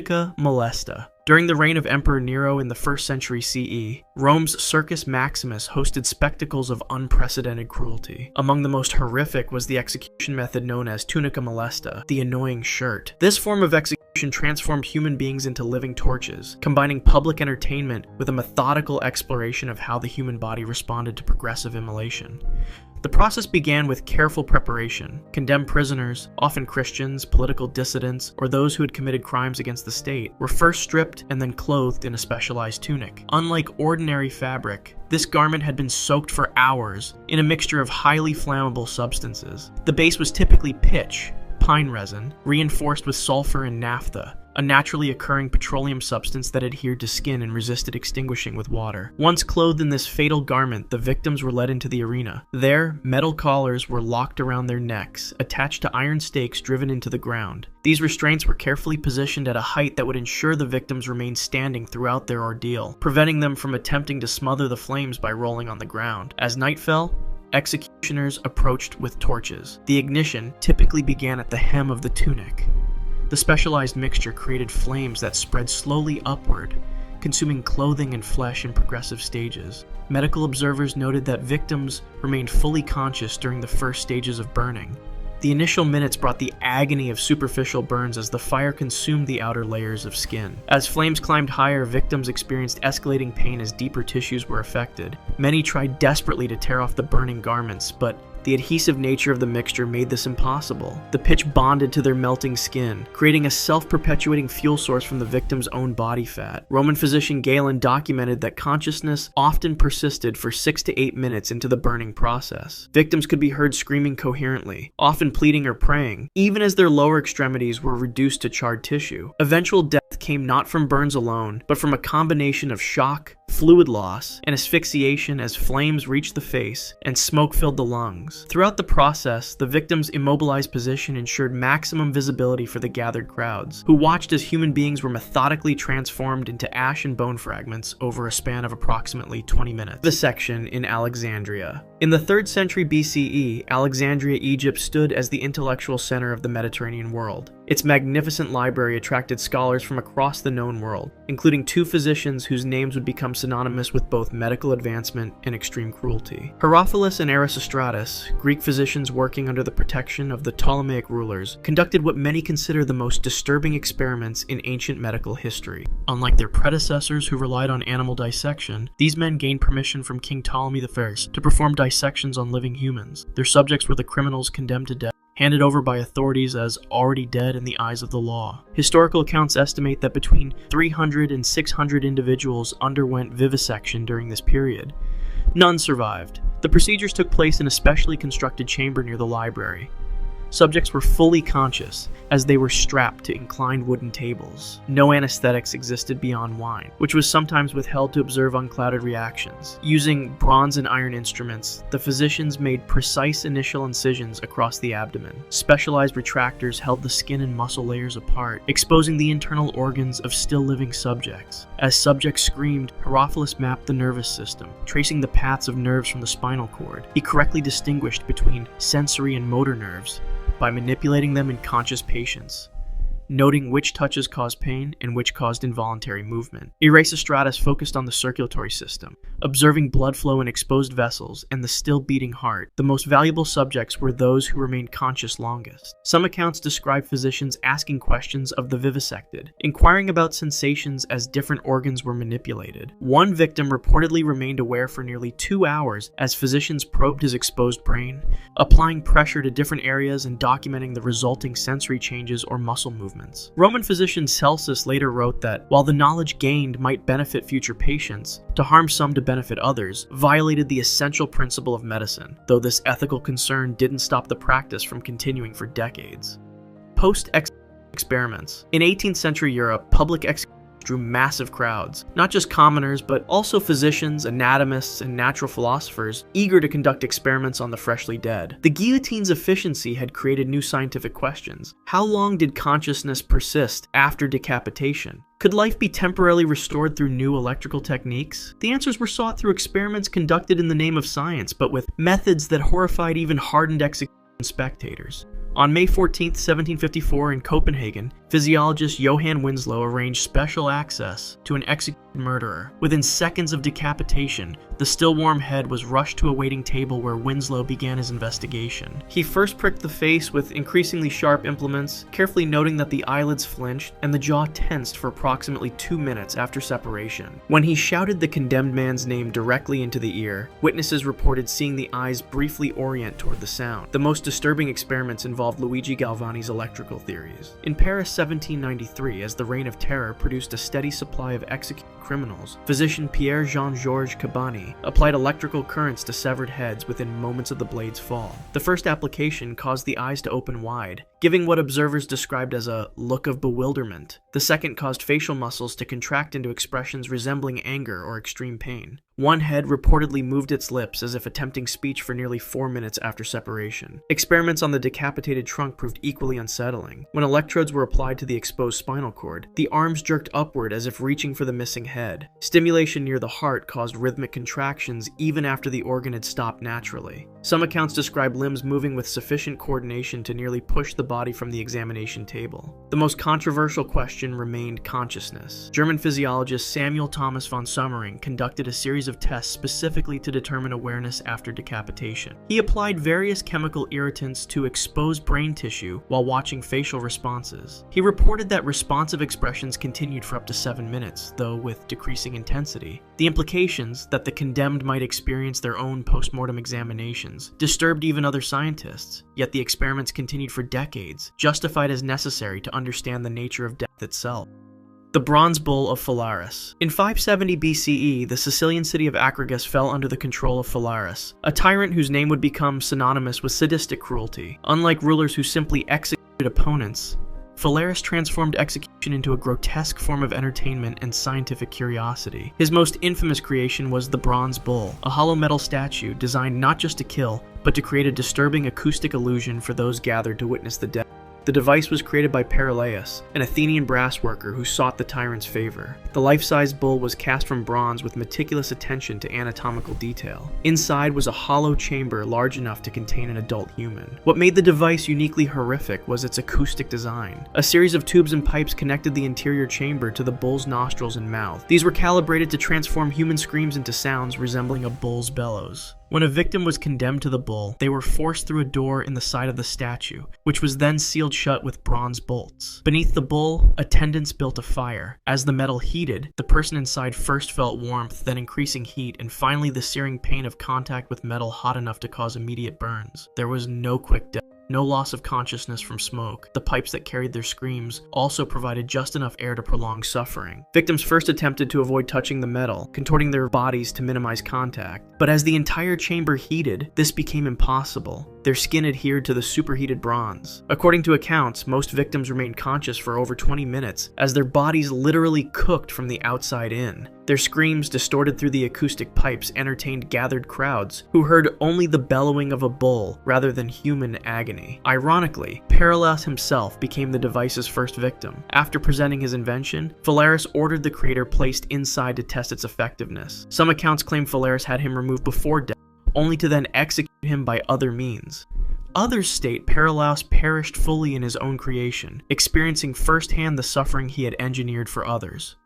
Tunica Molesta. During the reign of Emperor Nero in the 1st century CE, Rome's Circus Maximus hosted spectacles of unprecedented cruelty. Among the most horrific was the execution method known as tunica molesta, the annoying shirt. This form of execution transformed human beings into living torches, combining public entertainment with a methodical exploration of how the human body responded to progressive immolation. The process began with careful preparation. Condemned prisoners, often Christians, political dissidents, or those who had committed crimes against the state, were first stripped and then clothed in a specialized tunic. Unlike ordinary fabric, this garment had been soaked for hours in a mixture of highly flammable substances. The base was typically pitch, pine resin, reinforced with sulfur and naphtha, a naturally occurring petroleum substance that adhered to skin and resisted extinguishing with water. Once clothed in this fatal garment, the victims were led into the arena. There, metal collars were locked around their necks, attached to iron stakes driven into the ground. These restraints were carefully positioned at a height that would ensure the victims remained standing throughout their ordeal, preventing them from attempting to smother the flames by rolling on the ground. As night fell, executioners approached with torches. The ignition typically began at the hem of the tunic. The specialized mixture created flames that spread slowly upward, consuming clothing and flesh in progressive stages. Medical observers noted that victims remained fully conscious during the first stages of burning. The initial minutes brought the agony of superficial burns as the fire consumed the outer layers of skin. As flames climbed higher, victims experienced escalating pain as deeper tissues were affected. Many tried desperately to tear off the burning garments, but the adhesive nature of the mixture made this impossible. The pitch bonded to their melting skin, creating a self-perpetuating fuel source from the victim's own body fat. Roman physician Galen documented that consciousness often persisted for 6 to 8 minutes into the burning process. Victims could be heard screaming coherently, often pleading or praying, even as their lower extremities were reduced to charred tissue. Eventual death came not from burns alone, but from a combination of shock, fluid loss, and asphyxiation as flames reached the face and smoke filled the lungs. Throughout the process, the victim's immobilized position ensured maximum visibility for the gathered crowds, who watched as human beings were methodically transformed into ash and bone fragments over a span of approximately 20 minutes. Vivisection in Alexandria. In the 3rd century BCE, Alexandria, Egypt stood as the intellectual center of the Mediterranean world. Its magnificent library attracted scholars from across the known world, including 2 physicians whose names would become synonymous with both medical advancement and extreme cruelty. Herophilus and Erasistratus, Greek physicians working under the protection of the Ptolemaic rulers, conducted what many consider the most disturbing experiments in ancient medical history. Unlike their predecessors who relied on animal dissection, these men gained permission from King Ptolemy I to perform dissections on living humans. Their subjects were the criminals condemned to death, handed over by authorities as already dead in the eyes of the law. Historical accounts estimate that between 300 and 600 individuals underwent vivisection during this period. None survived. The procedures took place in a specially constructed chamber near the library. Subjects were fully conscious as they were strapped to inclined wooden tables. No anesthetics existed beyond wine, which was sometimes withheld to observe unclouded reactions. Using bronze and iron instruments, the physicians made precise initial incisions across the abdomen. Specialized retractors held the skin and muscle layers apart, exposing the internal organs of still living subjects. As subjects screamed, Herophilus mapped the nervous system, tracing the paths of nerves from the spinal cord. He correctly distinguished between sensory and motor nerves by manipulating them in conscious patients, noting which touches caused pain and which caused involuntary movement. Erasistratus focused on the circulatory system, observing blood flow in exposed vessels and the still beating heart. The most valuable subjects were those who remained conscious longest. Some accounts describe physicians asking questions of the vivisected, inquiring about sensations as different organs were manipulated. One victim reportedly remained aware for nearly 2 hours as physicians probed his exposed brain, applying pressure to different areas and documenting the resulting sensory changes or muscle movements. Roman physician Celsus later wrote that, while the knowledge gained might benefit future patients, to harm some to benefit others violated the essential principle of medicine, though this ethical concern didn't stop the practice from continuing for decades. Post-experiments. In 18th century Europe, public executions drew massive crowds, not just commoners, but also physicians, anatomists, and natural philosophers eager to conduct experiments on the freshly dead. The guillotine's efficiency had created new scientific questions. How long did consciousness persist after decapitation? Could life be temporarily restored through new electrical techniques? The answers were sought through experiments conducted in the name of science, but with methods that horrified even hardened execution spectators. On May 14, 1754, in Copenhagen, physiologist Johann Winslow arranged special access to an executed murderer. Within seconds of decapitation, the still warm head was rushed to a waiting table where Winslow began his investigation. He first pricked the face with increasingly sharp implements, carefully noting that the eyelids flinched and the jaw tensed for approximately 2 minutes after separation. When he shouted the condemned man's name directly into the ear, witnesses reported seeing the eyes briefly orient toward the sound. The most disturbing experiments involved Luigi Galvani's electrical theories. In Paris 1793, as the Reign of Terror produced a steady supply of executed criminals, physician Pierre Jean-Georges Cabani applied electrical currents to severed heads within moments of the blade's fall. The first application caused the eyes to open wide, giving what observers described as a look of bewilderment. The second caused facial muscles to contract into expressions resembling anger or extreme pain. One head reportedly moved its lips as if attempting speech for nearly 4 minutes after separation. Experiments on the decapitated trunk proved equally unsettling. When electrodes were applied to the exposed spinal cord, the arms jerked upward as if reaching for the missing head. Stimulation near the heart caused rhythmic contractions even after the organ had stopped naturally. Some accounts describe limbs moving with sufficient coordination to nearly push the body from the examination table. The most controversial question remained consciousness. German physiologist Samuel Thomas von Sommering conducted a series of tests specifically to determine awareness after decapitation. He applied various chemical irritants to exposed brain tissue while watching facial responses. He reported that responsive expressions continued for up to 7 minutes, though with decreasing intensity. The implications that the condemned might experience their own post-mortem examinations disturbed even other scientists, yet the experiments continued for decades, justified as necessary to understand the nature of death itself. The Bronze Bull of Phalaris. In 570 BCE, the Sicilian city of Acragas fell under the control of Phalaris, a tyrant whose name would become synonymous with sadistic cruelty. Unlike rulers who simply executed opponents, Phalaris transformed execution into a grotesque form of entertainment and scientific curiosity. His most infamous creation was the Bronze Bull, a hollow metal statue designed not just to kill, but to create a disturbing acoustic illusion for those gathered to witness the death. The device was created by Perillaios, an Athenian brass worker who sought the tyrant's favor. The life-size bull was cast from bronze with meticulous attention to anatomical detail. Inside was a hollow chamber large enough to contain an adult human. What made the device uniquely horrific was its acoustic design. A series of tubes and pipes connected the interior chamber to the bull's nostrils and mouth. These were calibrated to transform human screams into sounds resembling a bull's bellows. When a victim was condemned to the bull, they were forced through a door in the side of the statue, which was then sealed shut with bronze bolts. Beneath the bull, attendants built a fire. As the metal heated, the person inside first felt warmth, then increasing heat, and finally the searing pain of contact with metal hot enough to cause immediate burns. There was no quick death. No loss of consciousness from smoke. The pipes that carried their screams also provided just enough air to prolong suffering. Victims first attempted to avoid touching the metal, contorting their bodies to minimize contact. But as the entire chamber heated, this became impossible. Their skin adhered to the superheated bronze. According to accounts, most victims remained conscious for over 20 minutes, as their bodies literally cooked from the outside in. Their screams, distorted through the acoustic pipes, entertained gathered crowds, who heard only the bellowing of a bull rather than human agony. Ironically, Perillaios himself became the device's first victim. After presenting his invention, Phalaris ordered the creator placed inside to test its effectiveness. Some accounts claim Phalaris had him removed before death, only to then execute him by other means. Others state Perillaios perished fully in his own creation, experiencing firsthand the suffering he had engineered for others.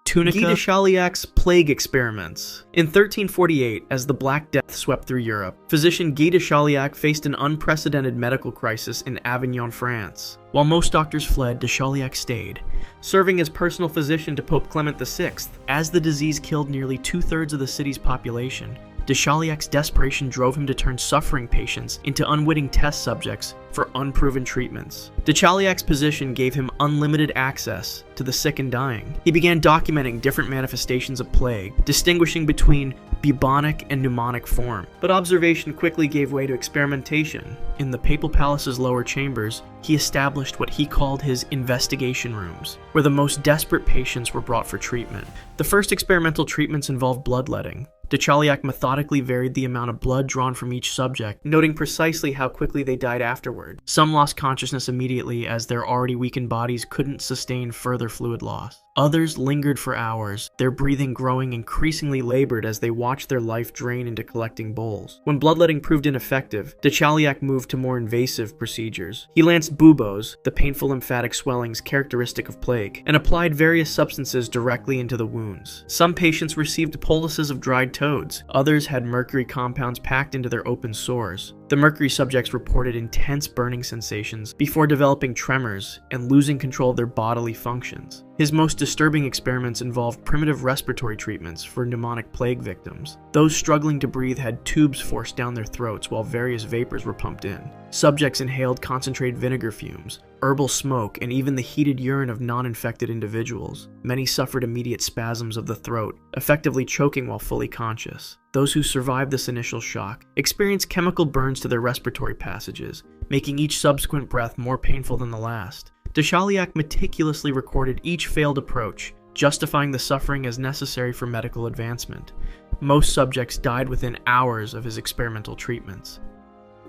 Tunica. Guy de Chauliac's plague experiments. In 1348, as the Black Death swept through Europe, physician Guy de Chauliac faced an unprecedented medical crisis in Avignon, France. While most doctors fled, de Chauliac stayed, serving as personal physician to Pope Clement VI. As the disease killed nearly 2/3 of the city's population, de Chauliac's desperation drove him to turn suffering patients into unwitting test subjects for unproven treatments. De Chauliac's position gave him unlimited access to the sick and dying. He began documenting different manifestations of plague, distinguishing between bubonic and pneumonic form. But observation quickly gave way to experimentation. In the papal palace's lower chambers, he established what he called his investigation rooms, where the most desperate patients were brought for treatment. The first experimental treatments involved bloodletting. De Chauliac methodically varied the amount of blood drawn from each subject, noting precisely how quickly they died afterward. Some lost consciousness immediately as their already weakened bodies couldn't sustain further fluid loss. Others lingered for hours, their breathing growing increasingly labored as they watched their life drain into collecting bowls. When bloodletting proved ineffective, de Chauliac moved to more invasive procedures. He lanced buboes, the painful lymphatic swellings characteristic of plague, and applied various substances directly into the wounds. Some patients received poultices of dried toads, others had mercury compounds packed into their open sores. The mercury subjects reported intense burning sensations before developing tremors and losing control of their bodily functions. His most disturbing experiments involved primitive respiratory treatments for pneumonic plague victims. Those struggling to breathe had tubes forced down their throats while various vapors were pumped in. Subjects inhaled concentrated vinegar fumes, herbal smoke, and even the heated urine of non-infected individuals. Many suffered immediate spasms of the throat, effectively choking while fully conscious. Those who survived this initial shock experienced chemical burns to their respiratory passages, making each subsequent breath more painful than the last. De Chauliac meticulously recorded each failed approach, justifying the suffering as necessary for medical advancement. Most subjects died within hours of his experimental treatments.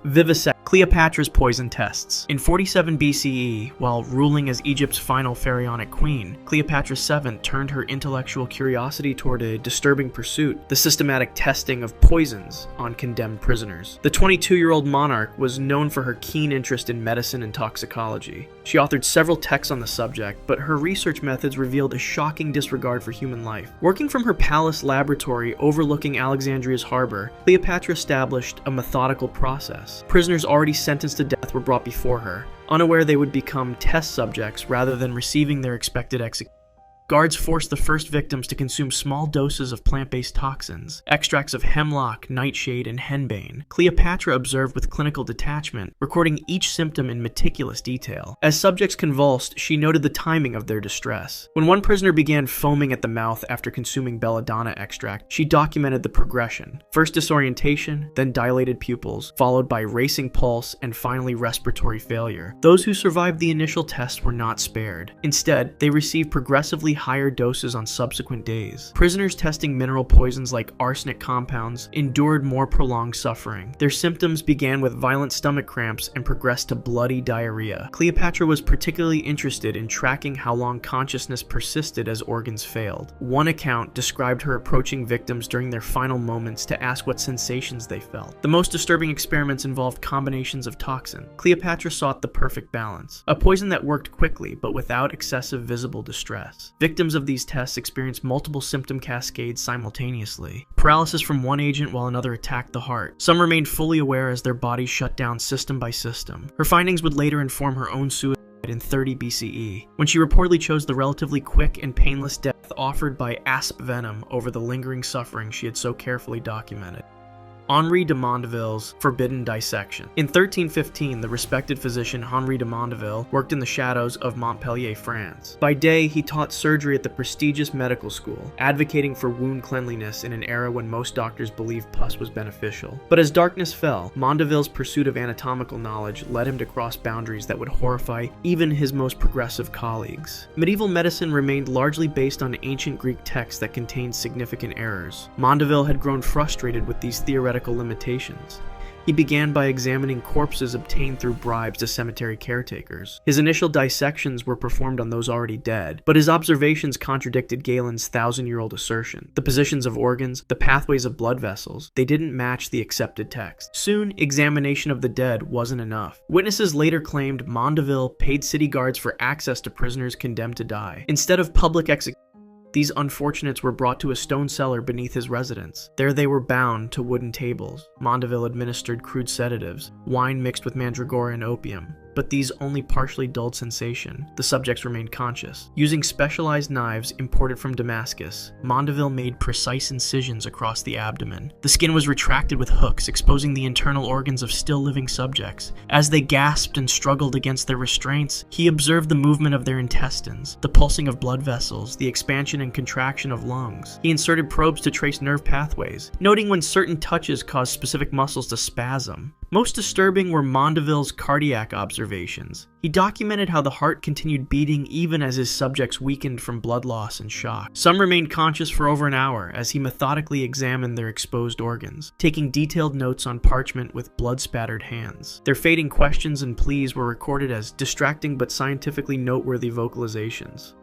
Vivisect Cleopatra's poison tests. In 47 BCE, while ruling as Egypt's final pharaonic queen, Cleopatra VII turned her intellectual curiosity toward a disturbing pursuit, the systematic testing of poisons on condemned prisoners. The 22-year-old monarch was known for her keen interest in medicine and toxicology. She authored several texts on the subject, but her research methods revealed a shocking disregard for human life. Working from her palace laboratory overlooking Alexandria's harbor, Cleopatra established a methodical process. Prisoners already sentenced to death were brought before her, unaware they would become test subjects rather than receiving their expected execution. Guards forced the first victims to consume small doses of plant-based toxins, extracts of hemlock, nightshade, and henbane. Cleopatra observed with clinical detachment, recording each symptom in meticulous detail. As subjects convulsed, she noted the timing of their distress. When one prisoner began foaming at the mouth after consuming belladonna extract, she documented the progression. First disorientation, then dilated pupils, followed by racing pulse, and finally respiratory failure. Those who survived the initial test were not spared. Instead, they received progressively higher doses on subsequent days. Prisoners testing mineral poisons like arsenic compounds endured more prolonged suffering. Their symptoms began with violent stomach cramps and progressed to bloody diarrhea. Cleopatra was particularly interested in tracking how long consciousness persisted as organs failed. One account described her approaching victims during their final moments to ask what sensations they felt. The most disturbing experiments involved combinations of toxin. Cleopatra sought the perfect balance, a poison that worked quickly but without excessive visible distress. Victims of these tests experienced multiple symptom cascades simultaneously. Paralysis from one agent while another attacked the heart. Some remained fully aware as their bodies shut down system by system. Her findings would later inform her own suicide in 30 BCE, when she reportedly chose the relatively quick and painless death offered by asp venom over the lingering suffering she had so carefully documented. Henri de Mondeville's forbidden dissection. In 1315, the respected physician Henri de Mondeville worked in the shadows of Montpellier, France. By day, he taught surgery at the prestigious medical school, advocating for wound cleanliness in an era when most doctors believed pus was beneficial. But as darkness fell, Mondeville's pursuit of anatomical knowledge led him to cross boundaries that would horrify even his most progressive colleagues. Medieval medicine remained largely based on ancient Greek texts that contained significant errors. Mondeville had grown frustrated with these theoretical limitations. He began by examining corpses obtained through bribes to cemetery caretakers. His initial dissections were performed on those already dead, but his observations contradicted Galen's 1,000-year-old assertion. The positions of organs, the pathways of blood vessels, they didn't match the accepted text. Soon, examination of the dead wasn't enough. Witnesses later claimed Mondeville paid city guards for access to prisoners condemned to die. Instead of public execution, these unfortunates were brought to a stone cellar beneath his residence. There they were bound to wooden tables. Mondeville administered crude sedatives, wine mixed with mandragora and opium, but these only partially dulled sensation. The subjects remained conscious. Using specialized knives imported from Damascus, Mondeville made precise incisions across the abdomen. The skin was retracted with hooks, exposing the internal organs of still living subjects. As they gasped and struggled against their restraints, he observed the movement of their intestines, the pulsing of blood vessels, the expansion and contraction of lungs. He inserted probes to trace nerve pathways, noting when certain touches caused specific muscles to spasm. Most disturbing were Mondeville's cardiac observations. observations. He documented how the heart continued beating even as his subjects weakened from blood loss and shock. Some remained conscious for over an hour as he methodically examined their exposed organs, taking detailed notes on parchment with blood-spattered hands. Their fading questions and pleas were recorded as distracting but scientifically noteworthy vocalizations.